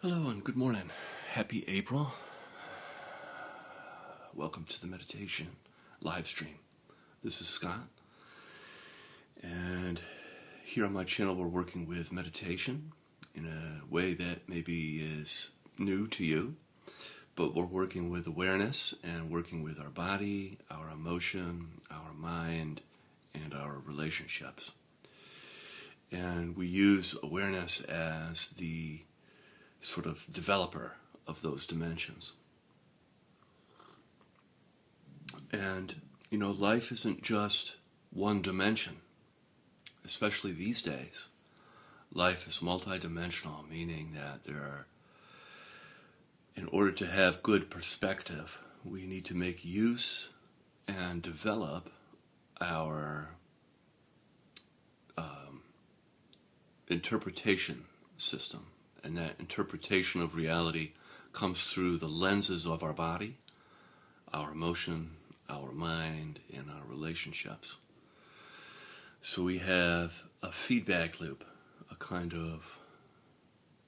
Hello and good morning. Happy April. Welcome to the meditation live stream. This is Scott, and here on my channel we're working with meditation in a way that maybe is new to you, but we're working with awareness and working with our body, our emotion, our mind, and our relationships. And we use awareness as the sort of developer of those dimensions. And, life isn't just one dimension, especially these days. Life is multidimensional, meaning that in order to have good perspective, we need to make use and develop our interpretation system. And that interpretation of reality comes through the lenses of our body, our emotion, our mind, and our relationships. So we have a feedback loop, a kind of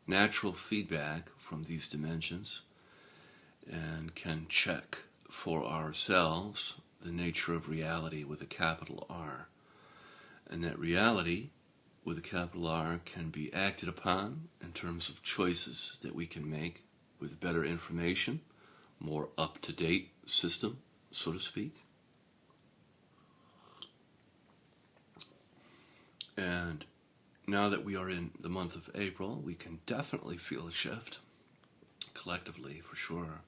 natural feedback from these dimensions, and can check for ourselves the nature of reality with a capital R. And that reality with a capital R can be acted upon in terms of choices that we can make with better information, more up-to-date system, so to speak. And now that we are in the month of April, we can definitely feel a shift, collectively for sure,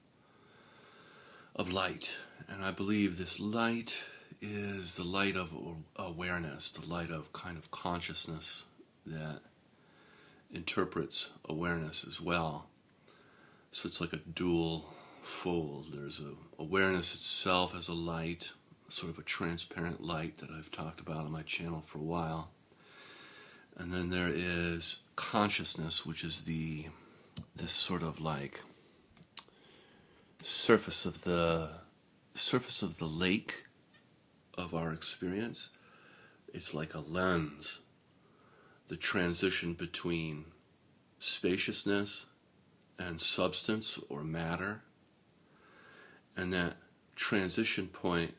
of light. And I believe this light is the light of awareness, the light of kind of consciousness that interprets awareness as well. So it's like a dual fold. There's awareness itself as a light, sort of a transparent light that I've talked about on my channel for a while. And then there is consciousness, which is this sort of like surface of the lake of our experience. It's like a lens, the transition between spaciousness and substance or matter. And that transition point,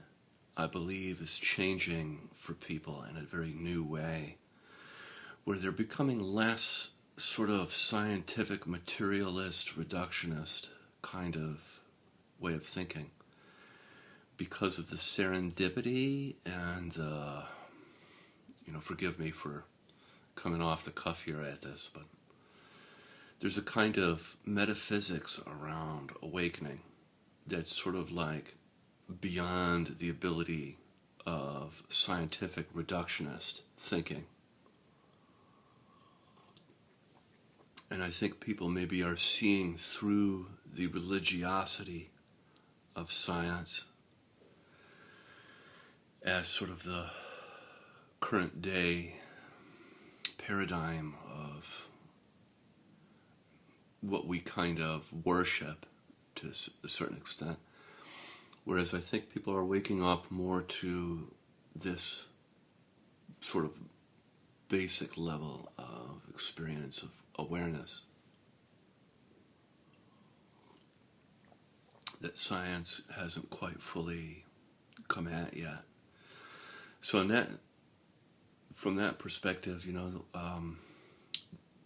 I believe, is changing for people in a very new way, where they're becoming less sort of scientific, materialist, reductionist kind of way of thinking, because of the serendipity and forgive me for coming off the cuff here at this, but there's a kind of metaphysics around awakening that's sort of like beyond the ability of scientific reductionist thinking. And I think people maybe are seeing through the religiosity of science as sort of the current day paradigm of what we kind of worship to a certain extent. Whereas I think people are waking up more to this sort of basic level of experience of awareness that science hasn't quite fully come at yet. So from that perspective,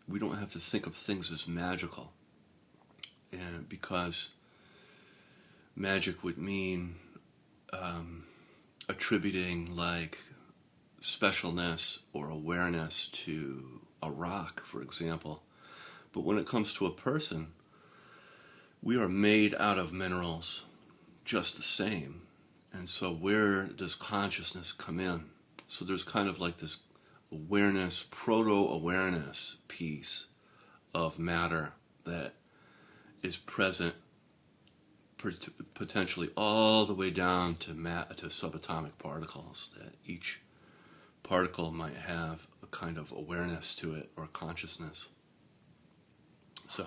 we don't have to think of things as magical, and because magic would mean attributing like specialness or awareness to a rock, for example. But when it comes to a person, we are made out of minerals just the same. And so where does consciousness come in? So there's kind of like this awareness, proto-awareness piece of matter that is present potentially all the way down to subatomic particles, that each particle might have a kind of awareness to it or consciousness. So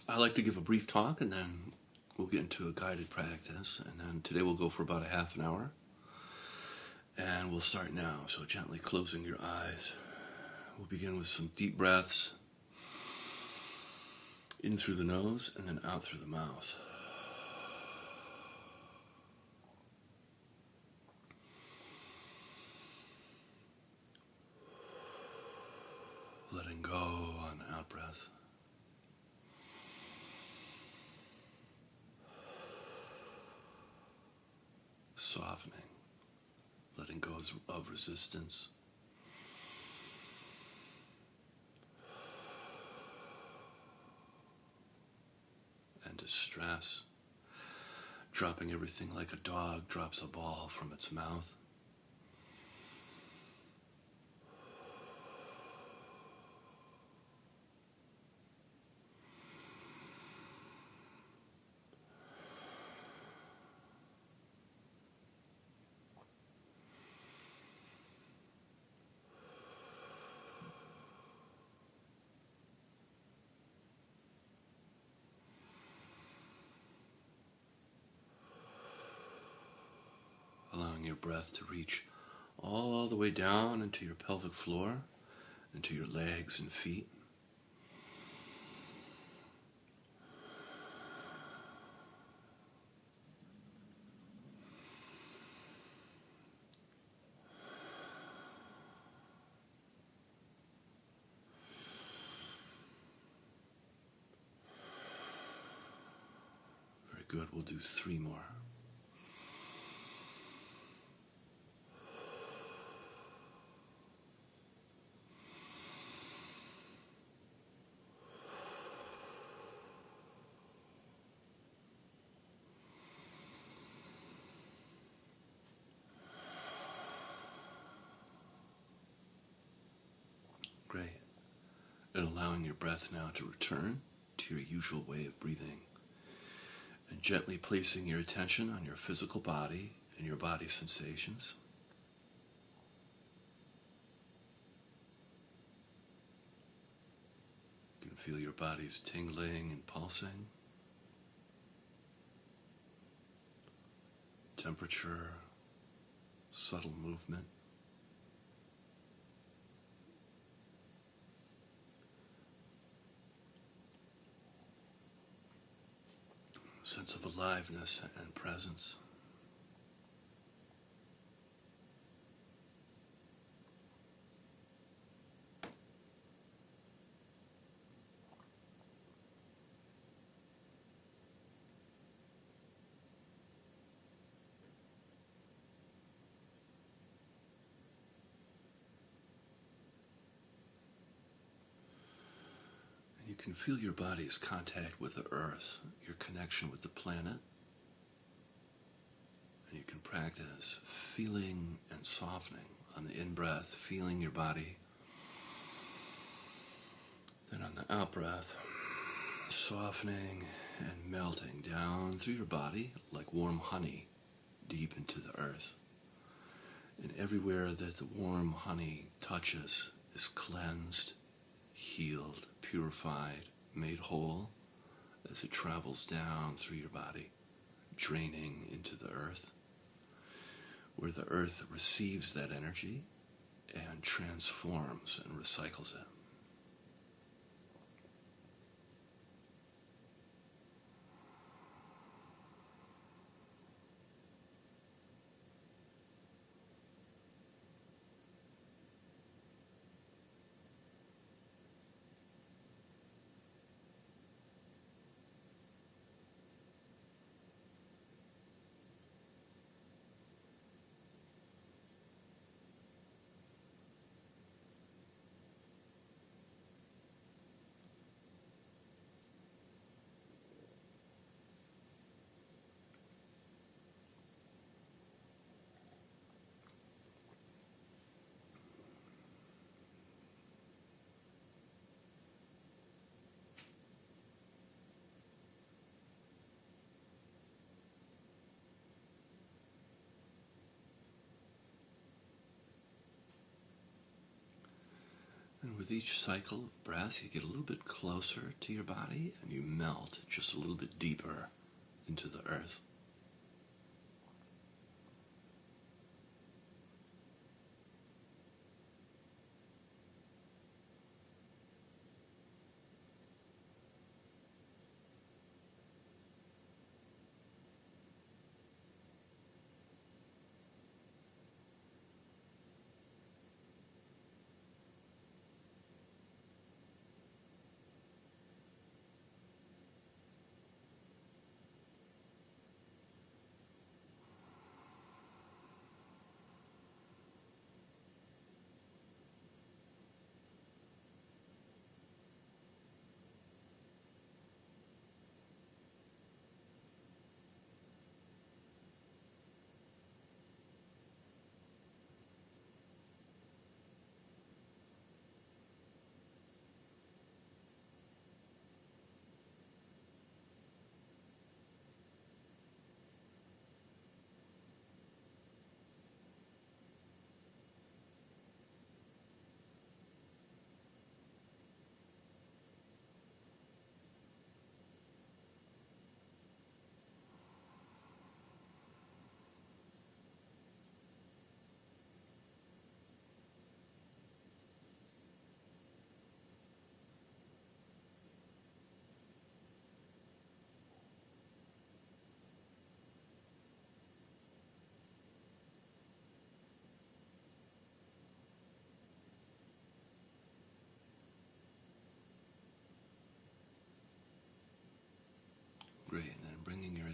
I like to give a brief talk, and then we'll get into a guided practice, and then today we'll go for about a half an hour, and we'll start now. So gently closing your eyes, We'll begin with some deep breaths in through the nose and then out through the mouth. Letting go on out breath. Softening. Letting go of resistance. And distress. Dropping everything like a dog drops a ball from its mouth. Allowing your breath to reach all the way down into your pelvic floor, into your legs and feet. Very good. We'll do 3 more. Great. And allowing your breath now to return to your usual way of breathing. And gently placing your attention on your physical body and your body sensations. You can feel your body's tingling and pulsing. Temperature, subtle movement. Sense of aliveness and presence. And you can feel your body's contact with the earth, your connection with the planet. And you can practice feeling and softening on the in-breath, feeling your body. Then on the out-breath, softening and melting down through your body like warm honey deep into the earth. And everywhere that the warm honey touches is cleansed, healed, purified, made whole as it travels down through your body, draining into the earth, where the earth receives that energy and transforms and recycles it. And with each cycle of breath, you get a little bit closer to your body and you melt just a little bit deeper into the earth.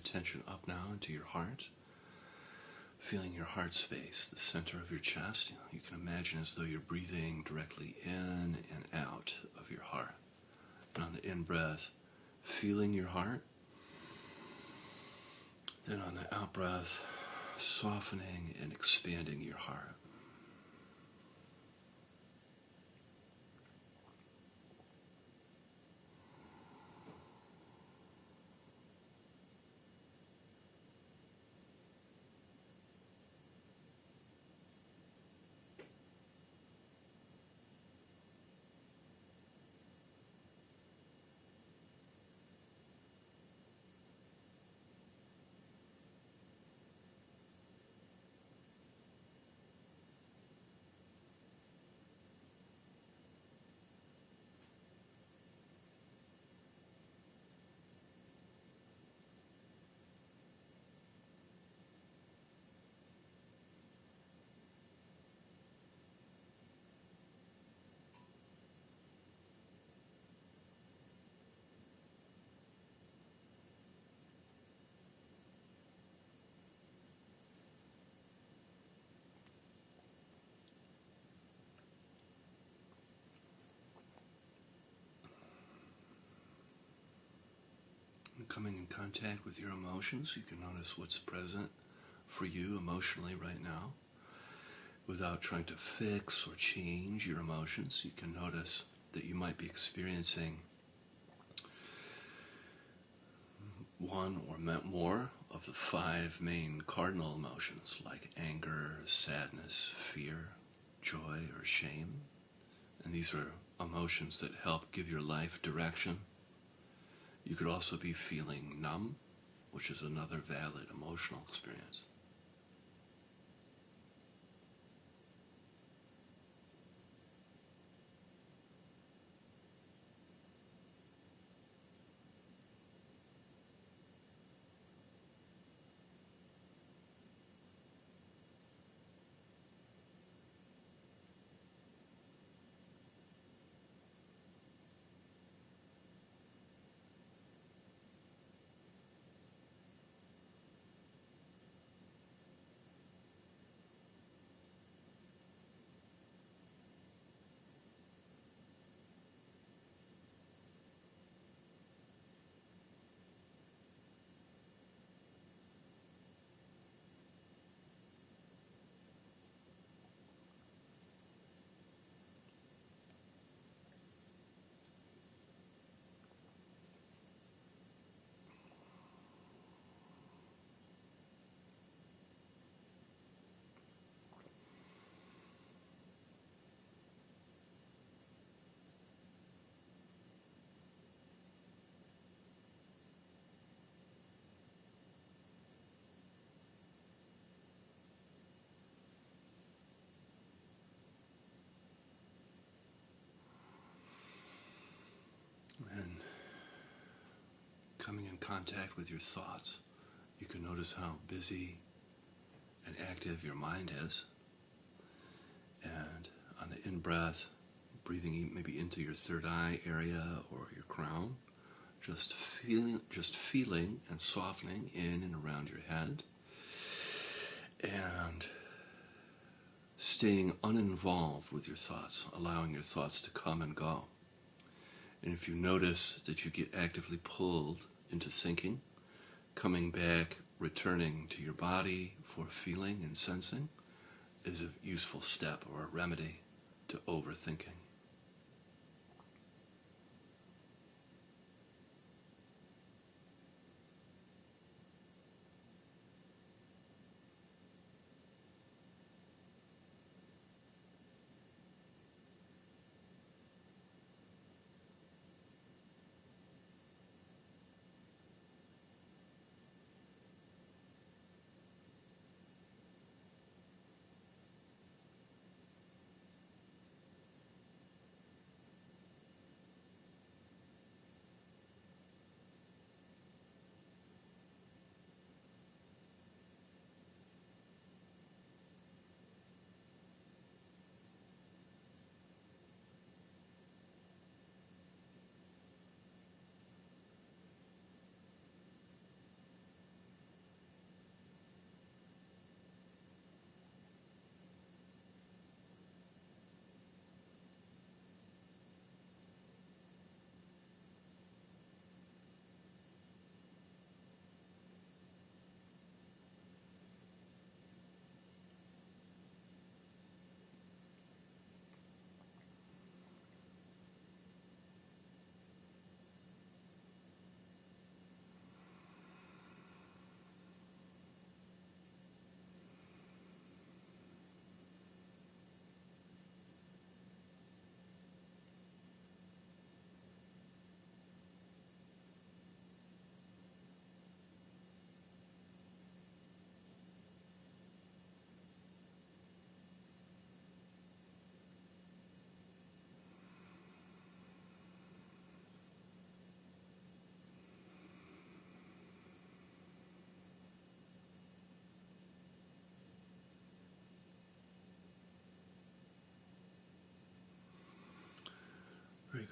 attention up now into your heart, feeling your heart space, the center of your chest. You can imagine as though you're breathing directly in and out of your heart. And on the in-breath, feeling your heart. Then on the out-breath, softening and expanding your heart. Coming in contact with your emotions, you can notice what's present for you emotionally right now. Without trying to fix or change your emotions, you can notice that you might be experiencing one or more of the 5 main cardinal emotions, like anger, sadness, fear, joy, or shame. And these are emotions that help give your life direction. You could also be feeling numb, which is another valid emotional experience. And coming in contact with your thoughts, you can notice how busy and active your mind is. And on the in-breath, breathing maybe into your third eye area or your crown, just feeling and softening in and around your head, and staying uninvolved with your thoughts, allowing your thoughts to come and go. And if you notice that you get actively pulled into thinking, coming back, returning to your body for feeling and sensing is a useful step or a remedy to overthinking.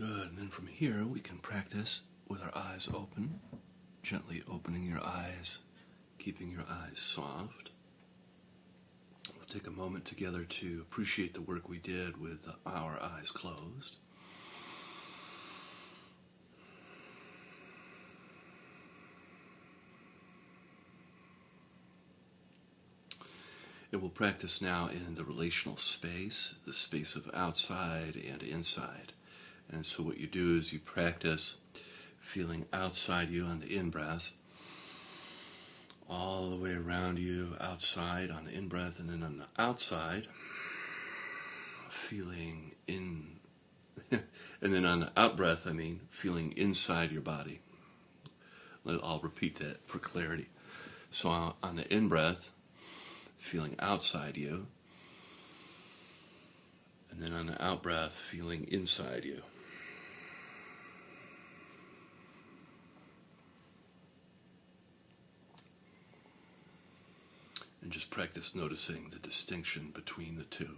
Good. And then from here, we can practice with our eyes open, gently opening your eyes, keeping your eyes soft. We'll take a moment together to appreciate the work we did with our eyes closed. And we'll practice now in the relational space, the space of outside and inside. And so what you do is you practice feeling outside you on the in-breath, all the way around you outside on the in-breath, and then on the outside, feeling in, and then on the out-breath, feeling inside your body. I'll repeat that for clarity. So on the in-breath, feeling outside you, and then on the out-breath, feeling inside you. And just practice noticing the distinction between the two.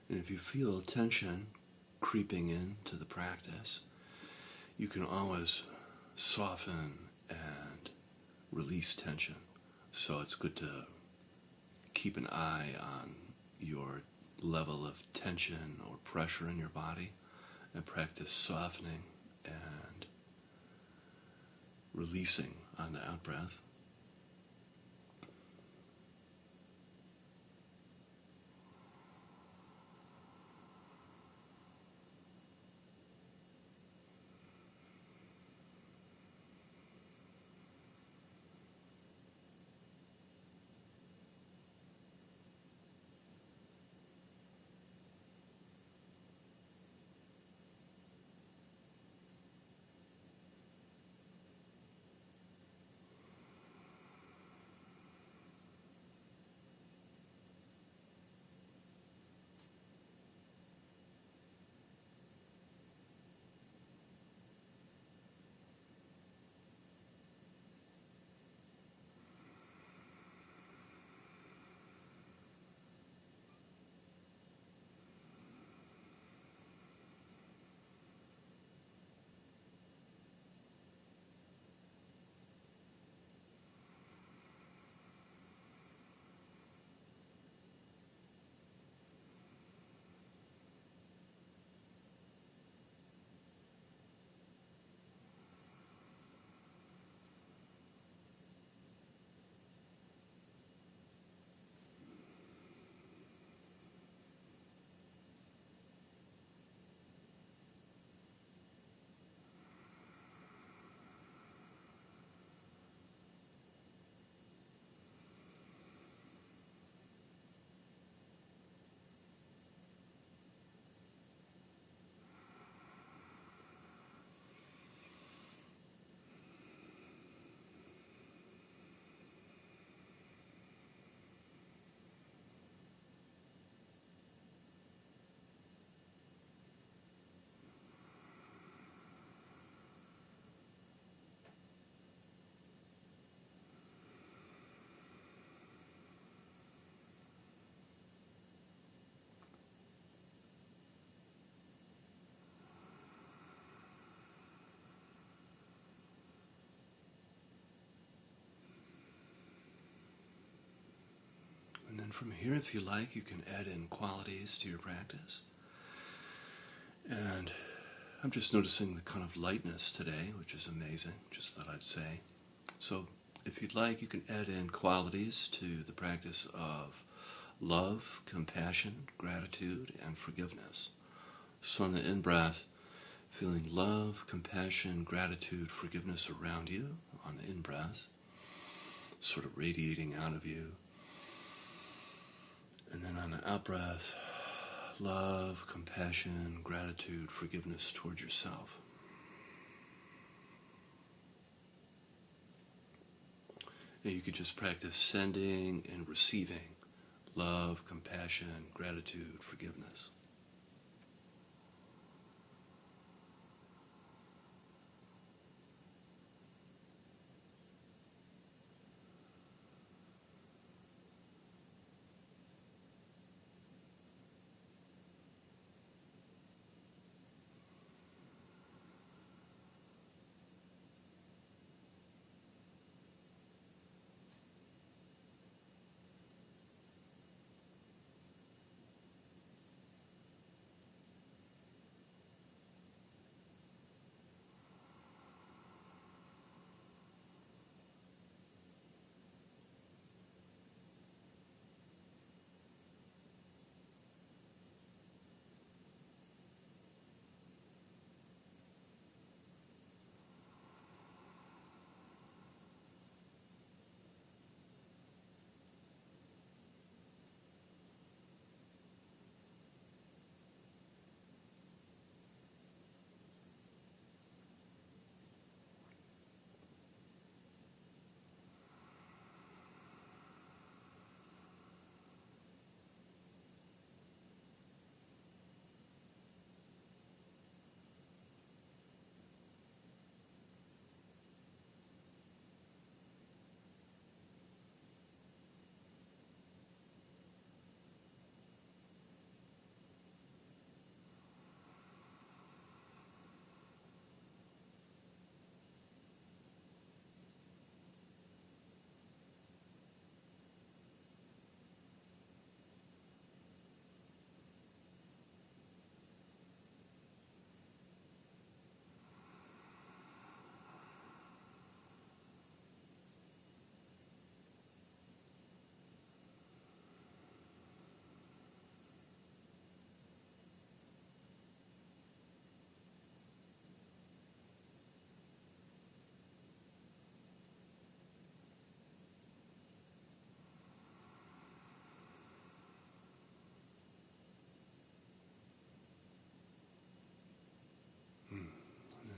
And if you feel tension creeping into the practice, you can always soften and release tension. So it's good to keep an eye on your level of tension or pressure in your body and practice softening and releasing on the out-breath. then from here, if you like, you can add in qualities to your practice. And I'm just noticing the kind of lightness today, which is amazing, just thought I'd say. So if you'd like, you can add in qualities to the practice of love, compassion, gratitude, and forgiveness. So on the in-breath, feeling love, compassion, gratitude, forgiveness around you on the in-breath, sort of radiating out of you. And then on the out-breath, love, compassion, gratitude, forgiveness towards yourself. And you could just practice sending and receiving love, compassion, gratitude, forgiveness.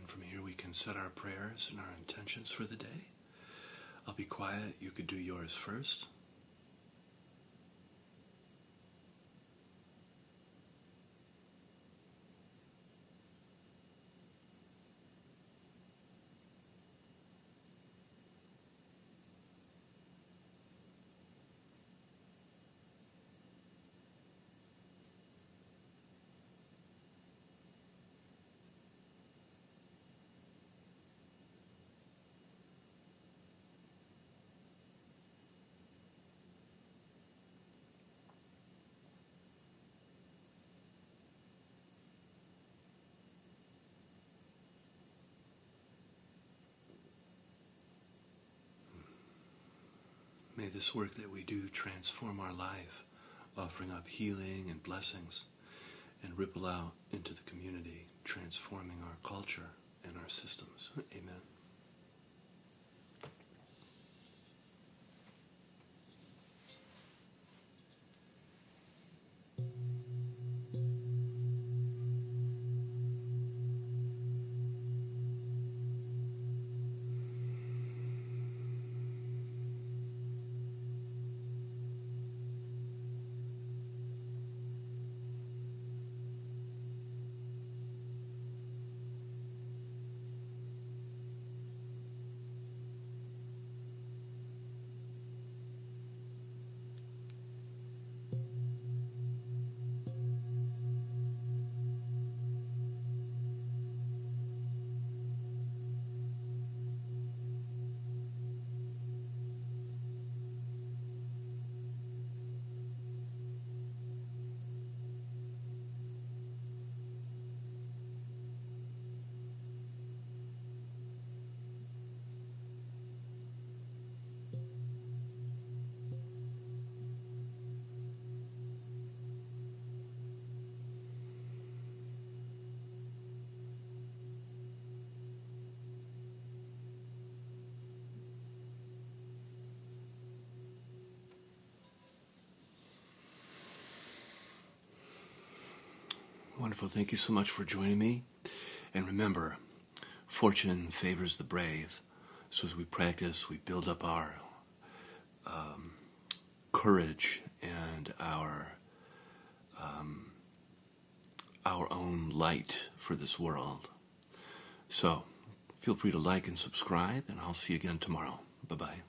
From here we can set our prayers and our intentions for the day. I'll be quiet. You could do yours first. May this work that we do transform our life, offering up healing and blessings, and ripple out into the community, transforming our culture and our systems. Amen. Wonderful. Thank you so much for joining me. And remember, fortune favors the brave. So as we practice, we build up our courage and our own light for this world. So feel free to like and subscribe, and I'll see you again tomorrow. Bye-bye.